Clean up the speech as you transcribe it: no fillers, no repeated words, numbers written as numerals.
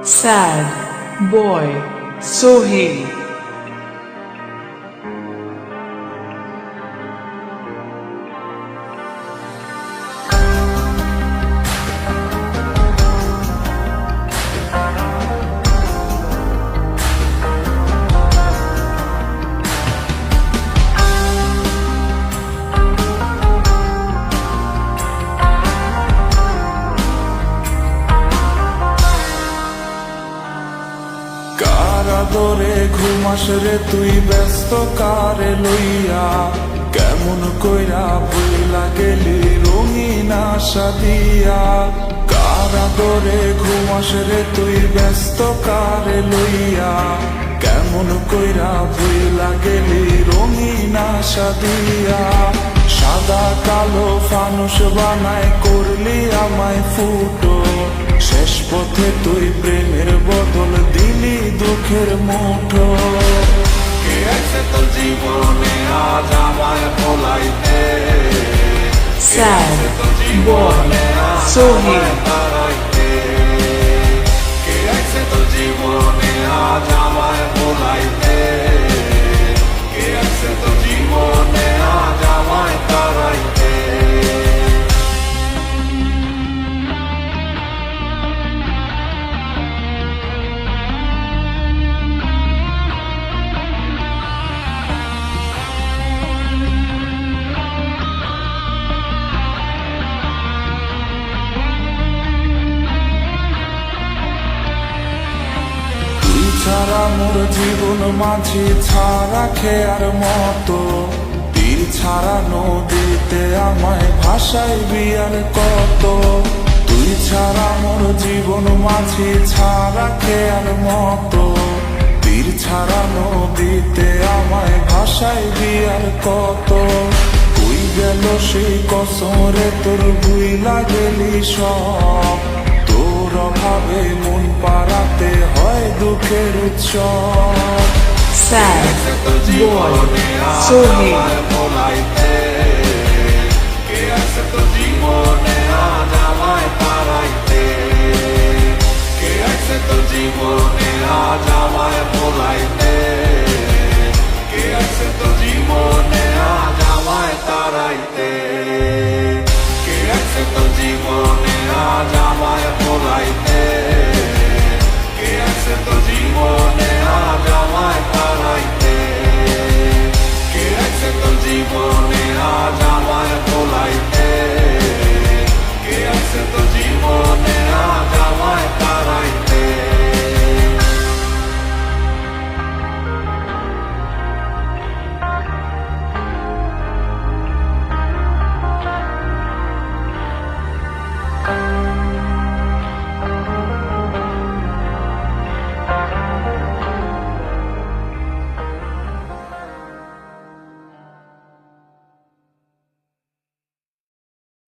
Sad boy Sohail. আদরে ঘুমাস রে তুই ব্যস্ত কারে লইয়া, কেমন কইরা ভুইলা গেলি রঙিন আশা দিয়া। কার আদরে ঘুমাস রে তুই ব্যস্ত কারে লইয়া, কেমন কইরা ভুইলা গেলি রঙিন আশা দিয়া। সাদা কালো ফানুস বানায় করলি আমায় ফুটো, শেষ পথে তুই প্রেমের বদল দিলি দুঃখের মুঠো। কে আছে তোর জীবনে আজ আমায় ভোলাইতে, Sad boy Sohail. কে আছে তোর জীবনে আজ আমায় ভোলাইতে, কে আছে তোর জীবনে আজ আমায় তাড়াইতে। ছাড়া মোর জীবন মাঝি ছাড়া খেয়ার মতো, তীর ছাড়া নদীতে আমায় ভাসাই বিয়ার কত। তুই ছাড়া মোর জীবন মাঝি ছাড়া খেয়ার মতো, তীর ছাড়া নদীতে আমায় ভাসাই বিয়ার কত। তুই গেল সেই কসরে তোর ভুইলা গেলি সব, তোর অভাবে মন পাড়াতে হয় দুঃখের উৎসব। Sad boy Sohail. কে আছে তোর জীবনে আজ আমায় তাড়াইতে, কে আছে তোর জীবন